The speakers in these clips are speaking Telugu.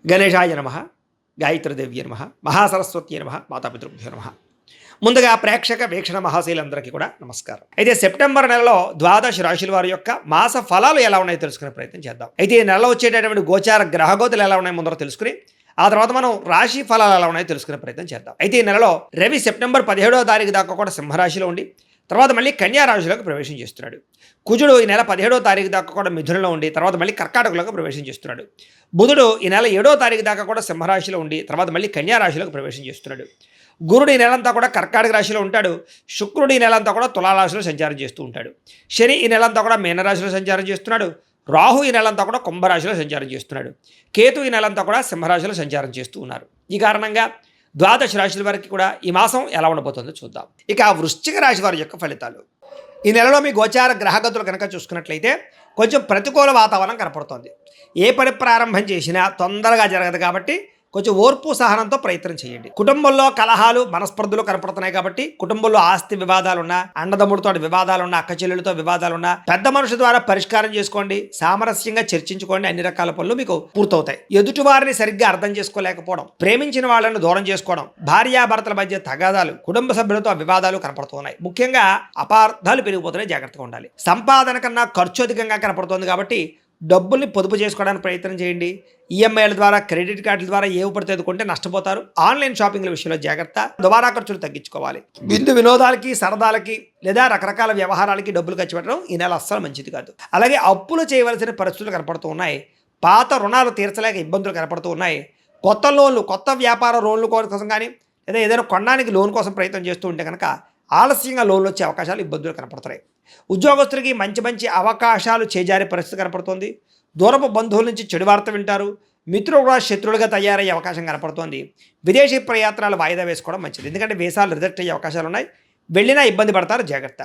గణేశాయ నమ, గాయత్రీదేవ్య నమ, మహాసరస్వతి నమ, మాతాపితృభ్యో నమ. ముందుగా ప్రేక్షక వీక్షణ మహాశీలందరికీ కూడా నమస్కారం. అయితే సెప్టెంబర్ నెలలో ద్వాదశ రాశుల వారి యొక్క మాస ఫలాలు ఎలా ఉన్నాయో తెలుసుకునే ప్రయత్నం చేద్దాం. అయితే ఈ నెలలో వచ్చేటటువంటి గోచార గ్రహగోతులు ఎలా ఉన్నాయో ముందర తెలుసుకుని ఆ తర్వాత మనం రాశి ఫలాలు ఎలా ఉన్నాయో తెలుసుకునే ప్రయత్నం చేద్దాం. అయితే ఈ నెలలో రవి సెప్టెంబర్ 17వ తారీఖు దాకా కూడా సింహరాశిలో ఉండి తర్వాత మళ్ళీ కన్యా రాశిలోకి ప్రవేశం చేస్తున్నాడు. కుజుడు ఈ నెల 17వ తారీఖు దాకా కూడా మిథునంలో ఉండి తర్వాత మళ్ళీ కర్కాటకలోకి ప్రవేశం చేస్తున్నాడు. బుధుడు ఈ నెల 7వ తారీఖు దాకా కూడా సింహరాశిలో ఉండి తర్వాత మళ్ళీ కన్యా రాశిలోకి ప్రవేశం చేస్తున్నాడు. గురుడు ఈ నెలంతా కూడా కర్కాటక రాశిలో ఉంటాడు. శుక్రుడు ఈ నెలంతా కూడా తులారాశిలో సంచారం చేస్తూ ఉంటాడు. శని ఈ నెలంతా కూడా మీనరాశిలో సంచారం చేస్తున్నాడు. రాహు ఈ నెలంతా కూడా కుంభరాశిలో సంచారం చేస్తున్నాడు. కేతు ఈ నెలంతా కూడా సింహరాశిలో సంచారం చేస్తూ ఉన్నారు. ఈ కారణంగా ద్వాదశ రాశుల వారికి కూడా ఈ మాసం ఎలా ఉండబోతుందో చూద్దాం. ఇక వృశ్చిక రాశి వారి యొక్క ఫలితాలు. ఈ నెలలో మీ గోచార గ్రహగతులు కనుక చూసుకున్నట్లయితే కొంచెం ప్రతికూల వాతావరణం కనపడుతోంది. ఏ పని ప్రారంభం చేసినా తొందరగా జరగదు కాబట్టి కొంచెం ఓర్పు సహనంతో ప్రయత్నం చేయండి. కుటుంబంలో కలహాలు మనస్పర్ధలు కనపడుతున్నాయి కాబట్టి కుటుంబంలో ఆస్తి వివాదాలున్నా, అన్నదమ్ముడితో వివాదాలున్నా, అక్క చెల్లెలతో వివాదాలున్నా పెద్ద మనుషు ద్వారా పరిష్కారం చేసుకోండి. సామరస్యంగా చర్చించుకోండి. అన్ని రకాల పనులు మీకు పూర్తవుతాయి. ఎదుటి వారిని సరిగ్గా అర్థం చేసుకోలేకపోవడం, ప్రేమించిన వాళ్ళను దూరం చేసుకోవడం, భార్యాభర్తల మధ్య తగాదాలు, కుటుంబ సభ్యులతో వివాదాలు కనపడుతున్నాయి. ముఖ్యంగా అపార్థాలు పెరిగిపోతున్నాయి. జాగ్రత్తగా ఉండాలి. సంపాదన కన్నా ఖర్చు అధికంగా కనపడుతోంది కాబట్టి డబ్బుల్ని పొదుపు చేసుకోవడానికి ప్రయత్నం చేయండి. ఈఎంఐల ద్వారా, క్రెడిట్ కార్డుల ద్వారా ఏవి పడితే కొంటే నష్టపోతారు. ఆన్లైన్ షాపింగ్ల విషయంలో జాగ్రత్త. దుబారా ఖర్చులు తగ్గించుకోవాలి. విందు వినోదాలకి, సరదాలకి లేదా రకరకాల వ్యవహారాలకి డబ్బులు ఖర్చు పెట్టడం ఈ నెల అస్సలు మంచిది కాదు. అలాగే అప్పులు చేయవలసిన పరిస్థితులు కనపడుతూ ఉన్నాయి. పాత రుణాలు తీర్చలేక ఇబ్బందులు కనపడుతూ ఉన్నాయి. కొత్త లోన్లు, కొత్త వ్యాపార లోన్లు కోసం కానీ లేదా ఏదైనా కొనడానికి లోన్ కోసం ప్రయత్నం చేస్తూ ఉంటే కనుక ఆలస్యంగా లోన్లు వచ్చే అవకాశాలు, ఇబ్బందులు కనపడుతున్నాయి. ఉద్యోగస్తులకి మంచి మంచి అవకాశాలు చేజారే పరిస్థితి కనపడుతోంది. దూరపు బంధువుల నుంచి చెడు వార్త వింటారు. మిత్రులు కూడా శత్రువులుగా తయారయ్యే అవకాశం కనపడుతోంది. విదేశీ ప్రయాత్నాలు వాయిదా వేసుకోవడం మంచిది. ఎందుకంటే వీసాలు రిజెక్ట్ అయ్యే అవకాశాలు ఉన్నాయి. వెళ్ళినా ఇబ్బంది పడతారు. జాగ్రత్త.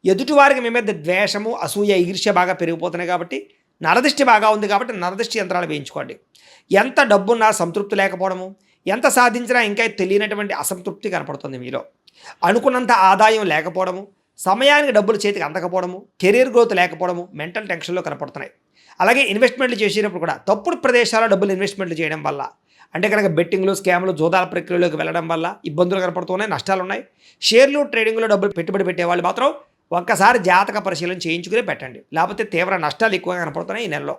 ఎదుటివారికి మీ మీద ద్వేషము, అసూయ, ఈర్ష్య బాగా పెరిగిపోతున్నాయి కాబట్టి నరదృష్టి బాగా ఉంది కాబట్టి నరదృష్టి యంత్రాలు వేయించుకోండి. ఎంత డబ్బున్నా సంతృప్తి లేకపోవడము, ఎంత సాధించినా ఇంకా తెలియనటువంటి అసంతృప్తి కనపడుతుంది మీలో. అనుకున్నంత ఆదాయం లేకపోవడము, సమయానికి డబ్బులు చేతికి అందకపోవడము, కెరీర్ గ్రోత్ లేకపోవడము, మెంటల్ టెన్షన్లో కనపడుతున్నాయి. అలాగే ఇన్వెస్ట్మెంట్లు చేసినప్పుడు కూడా తప్పుడు ప్రదేశాల్లో డబ్బులు ఇన్వెస్ట్మెంట్లు చేయడం వల్ల, అంటే కనుక బెట్టింగ్లు, స్కామ్లు, జోదాల ప్రక్రియలోకి వెళ్ళడం వల్ల ఇబ్బందులు కనపడుతున్నాయి, నష్టాలు ఉన్నాయి. షేర్లు, ట్రేడింగ్లో డబ్బులు పెట్టుబడి పెట్టేవాళ్ళు మాత్రం ఒక్కసారి జాతక పరిశీలన చేయించుకునే పెట్టండి. లేకపోతే తీవ్ర నష్టాలు ఎక్కువగా కనపడుతున్నాయి ఈ నెలలో.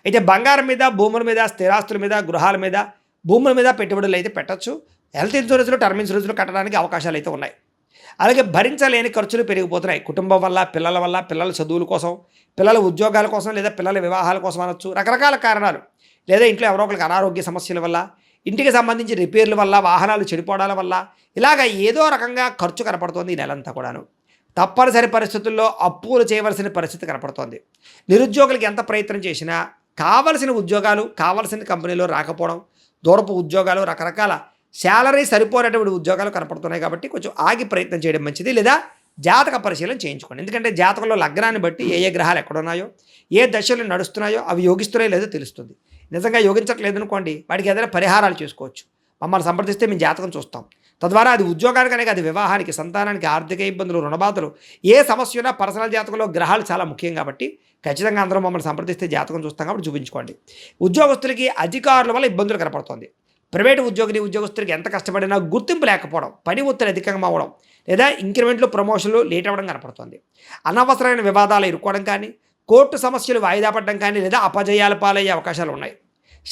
అయితే బంగారం మీద, భూముల మీద, స్థిరాస్తుల మీద, గృహాల మీద, భూముల మీద పెట్టుబడులు అయితే పెట్టచ్చు. హెల్త్ ఇన్సూరెన్స్లు, టర్మ్ ఇన్సూరెన్స్లు కట్టడానికి అవకాశాలు అయితే ఉన్నాయి. అలాగే భరించలేని ఖర్చులు పెరిగిపోతున్నాయి. కుటుంబం వల్ల, పిల్లల వల్ల, పిల్లల చదువుల కోసం, పిల్లల ఉద్యోగాల కోసం లేదా పిల్లల వివాహాల కోసం అనొచ్చు. రకరకాల కారణాలు, లేదా ఇంట్లో ఎవరో ఒకరికి అనారోగ్య సమస్యల వల్ల, ఇంటికి సంబంధించి రిపేర్ల వల్ల, వాహనాలు చెడిపోవడాల వల్ల ఇలాగ ఏదో రకంగా ఖర్చు కనపడుతోంది ఈ నెలంతా కూడాను. తప్పనిసరి పరిస్థితుల్లో అప్పులు చేయవలసిన పరిస్థితి కనపడుతోంది. నిరుద్యోగులకి ఎంత ప్రయత్నం చేసినా కావలసిన ఉద్యోగాలు కావలసిన కంపెనీలో రాకపోవడం, దూరపు ఉద్యోగాలు, రకరకాల శాలరీ సరిపోయేటువంటి ఉద్యోగాలు కనపడుతున్నాయి కాబట్టి కొంచెం ఆగి ప్రయత్నం చేయడం మంచిది. లేదా జాతక పరిశీలన చేయించుకోండి. ఎందుకంటే జాతకంలో లగ్నాన్ని బట్టి ఏ ఏ గ్రహాలు ఎక్కడున్నాయో, ఏ దశలు నడుస్తున్నాయో అవి యోగిస్తున్నాయో లేదో తెలుస్తుంది. నిజంగా యోగించట్లేదు అనుకోండి, వాటికి ఏదైనా పరిహారాలు చేసుకోవచ్చు. మమ్మల్ని సంప్రదిస్తే మేము జాతకం చూస్తాం. తద్వారా అది ఉద్యోగానికనే కాదు, వివాహానికి, సంతానానికి, ఆర్థిక ఇబ్బందులు, రుణబాధలు, ఏ సమస్య ఉన్నా పర్సనల్ జాతకంలో గ్రహాలు చాలా ముఖ్యం కాబట్టి ఖచ్చితంగా అందరూ మమ్మల్ని సంప్రదిస్తే జాతకం చూస్తాం కాబట్టి చూపించుకోండి. ఉద్యోగస్తులకి అధికారుల వల్ల ఇబ్బందులు కనపడుతోంది. ప్రైవేటు ఉద్యోగస్తులకి ఎంత కష్టపడినా గుర్తింపు లేకపోవడం, పని ఒత్తిడి అధికంగా అవ్వడం, లేదా ఇంక్రిమెంట్లు, ప్రమోషన్లు లేట్ అవ్వడం కనపడుతుంది. అనవసరమైన వివాదాలు ఇరుక్కోవడం కానీ, కోర్టు సమస్యలు వాయిదా పడడం కానీ, లేదా అపజయాల పాలయ్యే అవకాశాలు ఉన్నాయి.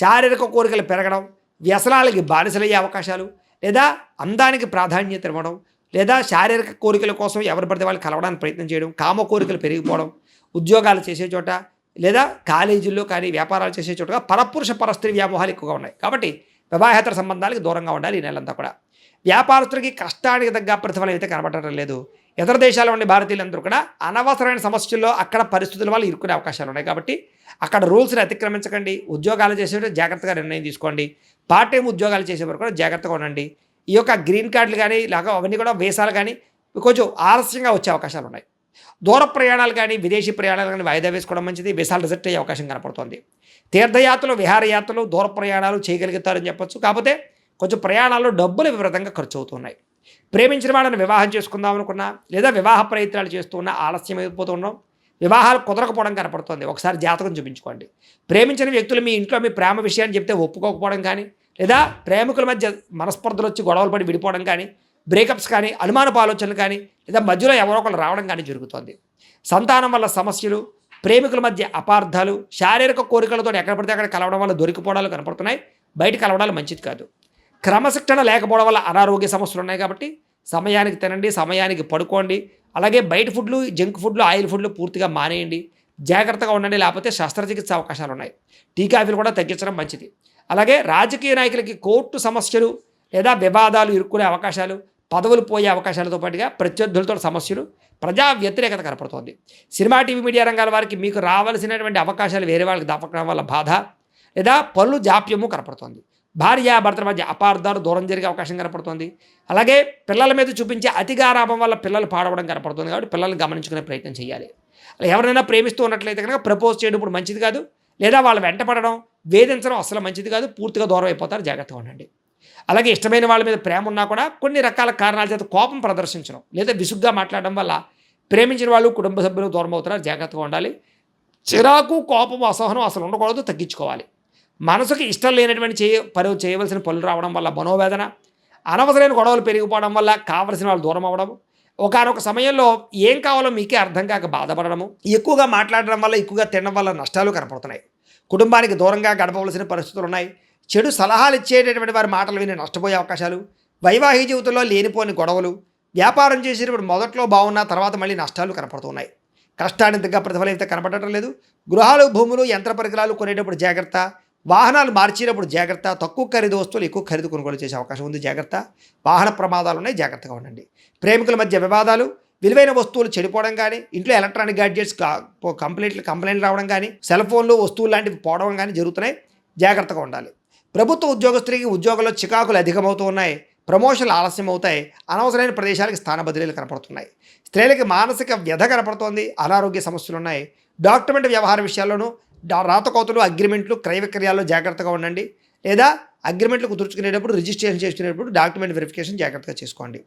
శారీరక కోరికలు పెరగడం, వ్యసనాలకి బానిసలయ్యే అవకాశాలు, లేదా అందానికి ప్రాధాన్యత ఇవ్వడం, లేదా శారీరక కోరికల కోసం ఎవరు పడితే వాళ్ళు కలవడానికి ప్రయత్నం చేయడం, కామ కోరికలు పెరిగిపోవడం, ఉద్యోగాలు చేసే చోట లేదా కాలేజీల్లో కానీ వ్యాపారాలు చేసే చోటగా పరపురుష పరస్త్రీ వ్యామోహాలు ఎక్కువగా ఉన్నాయి. కాబట్టి వివాహేతర సంబంధాలకు దూరంగా ఉండాలి ఈ నెలంతా కూడా. వ్యాపారస్తులకి కష్టానికి తగ్గ ప్రతిఫలం అయితే కనబడటం లేదు. ఇతర దేశాల్లో ఉండే భారతీయులందరూ కూడా అనవసరమైన సమస్యల్లో అక్కడ పరిస్థితుల వల్ల ఇరుక్కునే అవకాశాలు ఉన్నాయి కాబట్టి అక్కడ రూల్స్ని అతిక్రమించకండి. ఉద్యోగాలు చేసేటప్పుడు జాగ్రత్తగా నిర్ణయం తీసుకోండి. పార్ట్ టైం ఉద్యోగాలు చేసేవారు కూడా జాగ్రత్తగా ఉండండి. ఈ యొక్క గ్రీన్ కార్డులు కానీ ఇలాగ అవన్నీ కూడా వీసాలు కానీ కొంచెం ఆలస్యంగా వచ్చే అవకాశాలు ఉన్నాయి. దూర ప్రయాణాలు కానీ, విదేశీ ప్రయాణాలు కానీ వాయిదా వేసుకోవడం మంచిది. వీసాలు రిజెక్ట్ అయ్యే అవకాశం కనపడుతుంది. తీర్థయాత్రలు, విహారయాత్రలు, దూర ప్రయాణాలు చేయగలుగుతారని చెప్పొచ్చు. కాకపోతే కొంచెం ప్రయాణాల్లో డబ్బులు విపరీతంగా ఖర్చు అవుతున్నాయి. ప్రేమించిన వాళ్ళని వివాహం చేసుకుందాం అనుకున్నా లేదా వివాహ ప్రయత్నాలు చేస్తూ ఉన్నా ఆలస్యం అయిపోతూ ఉన్నాం. వివాహాలు కుదరకపోవడం కనపడుతుంది. ఒకసారి జాతకం చూపించుకోండి. ప్రేమించిన వ్యక్తులు మీ ఇంట్లో మీ ప్రేమ విషయాన్ని చెప్తే ఒప్పుకోకపోవడం కానీ, లేదా ప్రేమికుల మధ్య మనస్పర్ధలు వచ్చి గొడవలు పడి విడిపోవడం కానీ, బ్రేకప్స్ కానీ, అనుమానపు ఆలోచనలు కానీ, లేదా మధ్యలో ఎవరో ఒకరు రావడం కానీ జరుగుతుంది. సంతానం వల్ల సమస్యలు, ప్రేమికుల మధ్య అపార్థాలు, శారీరక కోరికలతో ఎక్కడ పడితే అక్కడ కలవడం వల్ల దొరికిపోవడాలు కనపడుతున్నాయి. బయట కలవడాలు మంచిది కాదు. క్రమశిక్షణ లేకపోవడం వల్ల అనారోగ్య సమస్యలు ఉన్నాయి కాబట్టి సమయానికి తినండి, సమయానికి పడుకోండి. అలాగే బయట ఫుడ్లు, జంక్ ఫుడ్లు, ఆయిల్ ఫుడ్లు పూర్తిగా మానేయండి. జాగ్రత్తగా ఉండండి, లేకపోతే శస్త్రచికిత్స అవకాశాలు ఉన్నాయి. టీ కాఫీలు కూడా తగ్గించడం మంచిది. అలాగే రాజకీయ నాయకులకి కోర్టు సమస్యలు లేదా వివాదాలు ఇరుక్కునే అవకాశాలు, పదవులు పోయే అవకాశాలతో పాటుగా ప్రత్యర్థులతో సమస్యలు, ప్రజా వ్యతిరేకత కనపడుతోంది. సినిమా, టీవీ, మీడియా రంగాల వారికి మీకు రావాల్సినటువంటి అవకాశాలు వేరే వాళ్ళకి దక్కడం వల్ల బాధ లేదా పనులు జాప్యము కనపడుతోంది. భార్యాభర్తల మధ్య అపార్థాలు దూరం జరిగే అవకాశం కనపడుతుంది. అలాగే పిల్లల మీద చూపించే అతిగారాభం వల్ల పిల్లలు పాడవడం కనపడుతుంది. కాబట్టి పిల్లల్ని గమనించుకునే ప్రయత్నం చేయాలి. అలా ఎవరైనా ప్రేమిస్తూ ఉన్నట్లయితే కనుక ప్రపోజ్ చేయడం ఇప్పుడు మంచిది కాదు, లేదా వాళ్ళు వెంటపడడం, వేధించడం అసలు మంచిది కాదు. పూర్తిగా దూరం అయిపోతారు, జాగ్రత్తగా ఉండండి. అలాగే ఇష్టమైన వాళ్ళ మీద ప్రేమ ఉన్నా కూడా కొన్ని రకాల కారణాల చేత కోపం ప్రదర్శించడం లేదా విసుగ్గా మాట్లాడడం వల్ల ప్రేమించిన వాళ్ళు, కుటుంబ సభ్యులు దూరం అవుతారు, జాగ్రత్తగా ఉండాలి. చిరాకు, కోపం, అసహనం అసలు ఉండకూడదు, తగ్గించుకోవాలి. మనసుకి ఇష్టం లేనటువంటి చేయవలసిన పనులు రావడం వల్ల మనోవేదన, అనవసరమైన గొడవలు పెరిగిపోవడం వల్ల కావలసిన వాళ్ళు దూరం అవ్వడము, ఒకానొక సమయంలో ఏం కావాలో మీకే అర్థం కాక బాధపడడము, ఎక్కువగా మాట్లాడడం వల్ల, ఎక్కువగా తినడం వల్ల నష్టాలు కనపడుతున్నాయి. కుటుంబానికి దూరంగా గడపవలసిన పరిస్థితులు ఉన్నాయి. చెడు సలహాలు ఇచ్చేటటువంటి వారి మాటలు విని నష్టపోయే అవకాశాలు, వైవాహిక జీవితంలో లేనిపోని గొడవలు, వ్యాపారం చేసేటప్పుడు మొదట్లో బాగున్నా తర్వాత మళ్ళీ నష్టాలు కనపడుతున్నాయి. కష్టానికి తగ్గ ప్రతిఫలం అయితే కనపడటం లేదు. గృహాలు, భూములు, యంత్ర పరికరాలు కొనేటప్పుడు జాగ్రత్త, వాహనాలు మార్చేటప్పుడు జాగ్రత్త, తక్కువ ఖరీదు వస్తువులు ఎక్కువ ఖరీదు కొనుగోలు చేసే అవకాశం ఉంది, జాగ్రత్త. వాహన ప్రమాదాలు ఉన్నాయి, జాగ్రత్తగా ఉండండి. ప్రేమికుల మధ్య వివాదాలు, విలువైన వస్తువులు చెడిపోవడం కానీ, ఇంట్లో ఎలక్ట్రానిక్ గ్యాడ్జెట్స్ కంప్లైంట్లు రావడం కానీ, సెల్ ఫోన్లు, వస్తువులు లాంటివి పోవడం కానీ జరుగుతున్నాయి, జాగ్రత్తగా ఉండాలి. ప్రభుత్వ ఉద్యోగస్తులకి ఉద్యోగంలో చికాకులు అధికమవుతూ ఉన్నాయి, ప్రమోషన్లు ఆలస్యం అవుతాయి, అనవసరమైన ప్రదేశాలకు స్థాన బదిలీలు కనపడుతున్నాయి. స్త్రీలకి మానసిక వ్యధ కనపడుతోంది, అనారోగ్య సమస్యలు ఉన్నాయి. డాక్యుమెంట్ వ్యవహార విషయాల్లోనూ రాతకోతలు, అగ్రిమెంట్లు, క్రయ విక్రయాల్లో జాగ్రత్తగా ఉండండి. లేదా అగ్రిమెంట్లు కుదుర్చుకునేటప్పుడు, రిజిస్ట్రేషన్ చేసుకునేటప్పుడు డాక్యుమెంట్ వెరిఫికేషన్ జాగ్రత్తగా చేసుకోండి.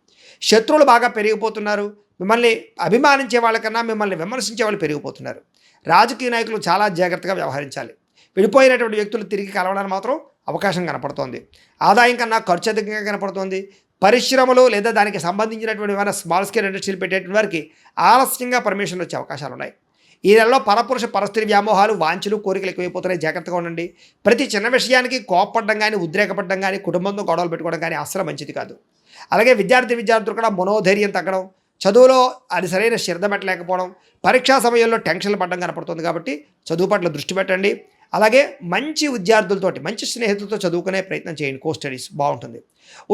శత్రువులు బాగా పెరిగిపోతున్నారు. మిమ్మల్ని అభిమానించే వాళ్ళకన్నా మిమ్మల్ని విమర్శించే వాళ్ళు పెరిగిపోతున్నారు. రాజకీయ నాయకులు చాలా జాగ్రత్తగా వ్యవహరించాలి. విడిపోయినటువంటి వ్యక్తులు తిరిగి కలవడానికి మాత్రం అవకాశం కనపడుతోంది. ఆదాయం కన్నా ఖర్చు అధికంగా కనపడుతోంది. పరిశ్రమలు లేదా దానికి సంబంధించినటువంటి ఏమైనా స్మాల్ స్కేల్ ఇండస్ట్రీలు పెట్టేటువంటి వారికి ఆలస్యంగా పర్మిషన్లు వచ్చే అవకాశాలు ఉన్నాయి. ఈ నెలలో పరపురుష పరస్త్రీ వ్యామోహాలు, వాంఛలు, కోరికలు ఎక్కువైపోతున్నాయి, జాగ్రత్తగా ఉండండి. ప్రతి చిన్న విషయానికి కోపపడడం కానీ, ఉద్రేకపడడం కానీ, కుటుంబంతో గొడవలు పెట్టుకోవడం కానీ అస్సలు మంచిది కాదు. అలాగే విద్యార్థులు కూడా మనోధైర్యం తగ్గడం, చదువులో అది సరైన శ్రద్ధ పెట్టలేకపోవడం, పరీక్షా సమయంలో టెన్షన్లు పడడం కనపడుతుంది. కాబట్టి చదువు పట్ల దృష్టి పెట్టండి. అలాగే మంచి విద్యార్థులతోటి, మంచి స్నేహితులతో చదువుకునే ప్రయత్నం చేయండి. కో స్టడీస్ బాగుంటుంది.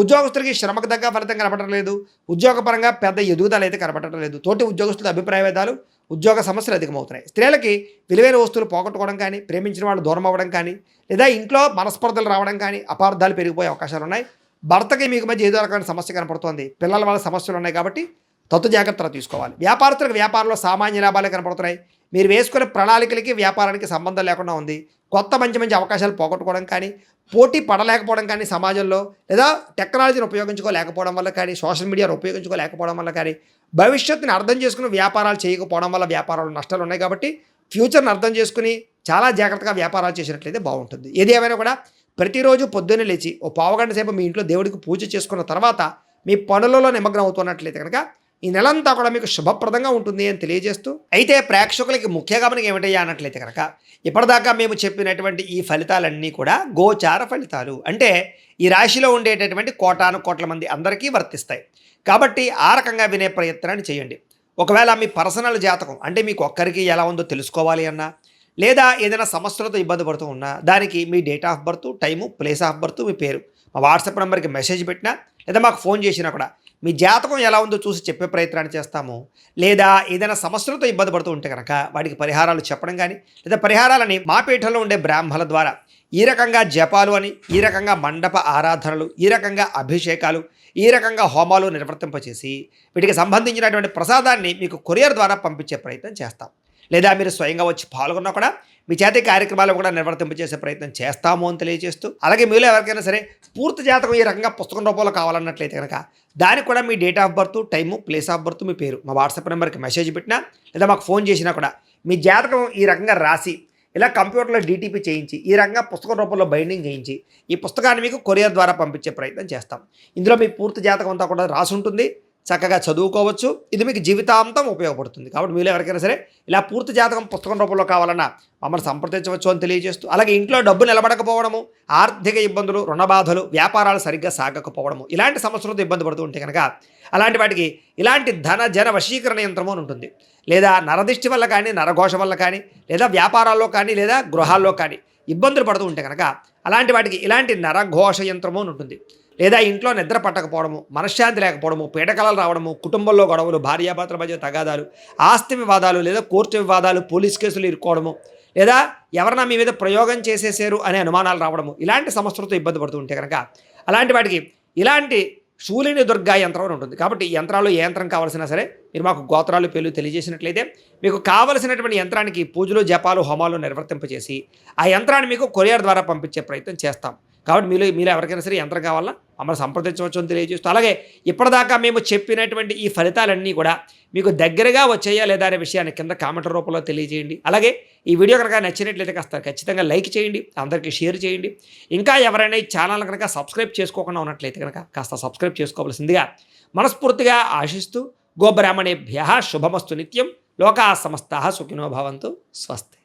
ఉద్యోగస్తులకి శ్రమకు తగ్గ ఫలితం కనపడటం లేదు. ఉద్యోగపరంగా పెద్ద ఎదుగుదల అయితే కనపడటం లేదు. తోటి ఉద్యోగస్తుల అభిప్రాయ భేదాలు, ఉద్యోగ సమస్యలు అధికమవుతున్నాయి. స్త్రీలకి విలువైన వస్తువులు పోగొట్టుకోవడం కానీ, ప్రేమించిన వాళ్ళు దూరం అవ్వడం కానీ, లేదా ఇంట్లో మనస్పర్ధలు రావడం కానీ, అపార్థాలు పెరిగిపోయే అవకాశాలు ఉన్నాయి. భర్తకి మీకు మధ్య ఏదో రకమైన సమస్య కనపడుతోంది, పిల్లల వల్ల సమస్యలు ఉన్నాయి. కాబట్టి తత్తు జాగ్రత్తలు తీసుకోవాలి. వ్యాపారస్తులకు వ్యాపారంలో సామాన్య లాభాలే కనపడుతున్నాయి. మీరు వేసుకునే ప్రణాళికలకి వ్యాపారానికి సంబంధం లేకుండా ఉంది. కొత్త మంచి అవకాశాలు పోగొట్టుకోవడం కానీ, పోటీ పడలేకపోవడం కానీ, సమాజంలో లేదా టెక్నాలజీని ఉపయోగించుకోలేకపోవడం వల్ల కానీ, సోషల్ మీడియాను ఉపయోగించుకోలేకపోవడం వల్ల కానీ, భవిష్యత్తుని అర్థం చేసుకుని వ్యాపారాలు చేయకపోవడం వల్ల వ్యాపారాలు నష్టాలు ఉన్నాయి. కాబట్టి ఫ్యూచర్ని అర్థం చేసుకుని చాలా జాగ్రత్తగా వ్యాపారాలు చేసినట్లయితే బాగుంటుంది. ఏది ఏమైనా కూడా ప్రతిరోజు పొద్దున్నే లేచి ఓ పావుగంట సేపు మీ ఇంట్లో దేవుడికి పూజ చేసుకున్న తర్వాత మీ పనులలో నిమగ్నం అవుతున్నట్లయితే కనుక ఈ నెలంతా కూడా మీకు శుభప్రదంగా ఉంటుంది అని తెలియజేస్తూ, అయితే ప్రేక్షకులకి ముఖ్య గమనిక ఏమిటయ్యా అన్నట్లయితే కనుక ఇప్పటిదాకా మేము చెప్పినటువంటి ఈ ఫలితాలన్నీ కూడా గోచార ఫలితాలు, అంటే ఈ రాశిలో ఉండేటటువంటి కోటాను కోట్ల మంది అందరికీ వర్తిస్తాయి. కాబట్టి ఆ రకంగా వినే ప్రయత్నాన్ని చేయండి. ఒకవేళ మీ పర్సనల్ జాతకం అంటే మీకు ఒక్కరికి ఎలా ఉందో తెలుసుకోవాలి అన్నా, లేదా ఏదైనా సమస్యలతో ఇబ్బంది పడుతూ ఉన్నా, దానికి మీ date of birth, time, place of birth, మీ పేరు మా వాట్సాప్ నెంబర్కి మెసేజ్ పెట్టినా, లేదా మాకు ఫోన్ చేసినా కూడా మీ జాతకం ఎలా ఉందో చూసి చెప్పే ప్రయత్నాన్ని చేస్తాము. లేదా ఏదైనా సమస్యలతో ఇబ్బంది పడుతూ ఉంటే కనుక వాటికి పరిహారాలు చెప్పడం కానీ, లేదా పరిహారాలని మా పీఠంలో ఉండే బ్రాహ్మణుల ద్వారా ఈ రకంగా జపాలు అని, ఈ రకంగా మండప ఆరాధనలు, ఈ రకంగా అభిషేకాలు, ఈ రకంగా హోమాలు నిర్వర్తింపచేసి వీటికి సంబంధించినటువంటి ప్రసాదాన్ని మీకు కొరియర్ ద్వారా పంపించే ప్రయత్నం చేస్తాం. లేదా మీరు స్వయంగా వచ్చి పాల్గొన్నా కూడా మీ చేతి కార్యక్రమాలు కూడా నిర్వర్తింపజేసే ప్రయత్నం చేస్తాము అని తెలియజేస్తూ, అలాగే మీలో ఎవరికైనా సరే పూర్తి జాతకం ఈ రకంగా పుస్తకం రూపంలో కావాలన్నట్లయితే కనుక దానికి కూడా మీ date of birth, time, place of birth, మీ పేరు మా వాట్సాప్ నెంబర్కి మెసేజ్ పెట్టినా, లేదా మాకు ఫోన్ చేసినా కూడా మీ జాతకం ఈ రకంగా రాసి ఇలా కంప్యూటర్లో డీటీపీ చేయించి ఈ రకంగా పుస్తకం రూపంలో బైండింగ్ చేయించి ఈ పుస్తకాన్ని మీకు కొరియర్ ద్వారా పంపించే ప్రయత్నం చేస్తాం. ఇందులో మీ పూర్తి జాతకం అంతా కూడా రాసి ఉంటుంది, చక్కగా చదువుకోవచ్చు. ఇది మీకు జీవితాంతం ఉపయోగపడుతుంది. కాబట్టి మీరు ఎవరికైనా సరే ఇలా పూర్తి జాతకం పుస్తకం రూపంలో కావాలన్నా మమ్మల్ని సంప్రదించవచ్చు అని తెలియజేస్తూ, అలాగే ఇంట్లో డబ్బు నిలబడకపోవడము, ఆర్థిక ఇబ్బందులు, రుణ బాధలు, వ్యాపారాలు సరిగ్గా సాగకపోవడము, ఇలాంటి సమస్యలతో ఇబ్బంది పడుతూ ఉంటే కనుక అలాంటి వాటికి ఇలాంటి ధన జన వశీకరణ యంత్రము అని ఉంటుంది. లేదా నరదిష్టి వల్ల కానీ, నరఘోష వల్ల కానీ, లేదా వ్యాపారాల్లో కానీ, లేదా గృహాల్లో కానీ ఇబ్బందులు పడుతూ ఉంటే కనుక అలాంటి వాటికి ఇలాంటి నరఘోష యంత్రము అని ఉంటుంది. లేదా ఇంట్లో నిద్ర పట్టకపోవడము, మనశ్శాంతి లేకపోవడము, పీడకలలు రావడము, కుటుంబంలో గొడవలు, భార్యాభర్తల మధ్య తగాదాలు, ఆస్తి వివాదాలు, లేదా కోర్టు వివాదాలు, పోలీస్ కేసులు ఇరుక్కోవడము, లేదా ఎవరన్నా మీ మీద ప్రయోగం చేసేసారు అనే అనుమానాలు రావడము, ఇలాంటి సమస్యలతో ఇబ్బంది పడుతూ ఉంటే కనుక అలాంటి వాటికి ఇలాంటి శూలిని దుర్గా యంత్రం అని ఉంటుంది. కాబట్టి ఈ యంత్రాలు ఏ యంత్రం కావాల్సినా సరే మీరు మాకు గోత్రాలు పేర్లు తెలియజేసినట్లయితే మీకు కావలసినటువంటి యంత్రానికి పూజలు, జపాలు, హోమాలు నిర్వర్తింపజేసి ఆ యంత్రాన్ని మీకు కొరియర్ ద్వారా పంపించే ప్రయత్నం చేస్తాం. కాబట్టి మీరు ఎవరికైనా సరే యంత్రం కావాలన్నా మమ్మల్ని సంప్రదించవచ్చు అని తెలియజేస్తూ, అలాగే ఇప్పటిదాకా మేము చెప్పినటువంటి ఈ ఫలితాలన్నీ కూడా మీకు దగ్గరగా వచ్చాయా లేదా అనే విషయాన్ని కింద కామెంట్ రూపంలో తెలియజేయండి. అలాగే ఈ వీడియో కనుక నచ్చినట్లయితే కాస్త ఖచ్చితంగా లైక్ చేయండి, అందరికీ షేర్ చేయండి. ఇంకా ఎవరైనా ఈ ఛానల్ కనుక సబ్స్క్రైబ్ చేసుకోకుండా ఉన్నట్లయితే కనుక కాస్త సబ్స్క్రైబ్ చేసుకోవాల్సిందిగా మనస్ఫూర్తిగా ఆశిస్తూ, గోబ్రాహ్మణేభ్యః శుభమస్తు నిత్యం, లోకాః సమస్తాః సుఖినో భవంతు, స్వస్తి.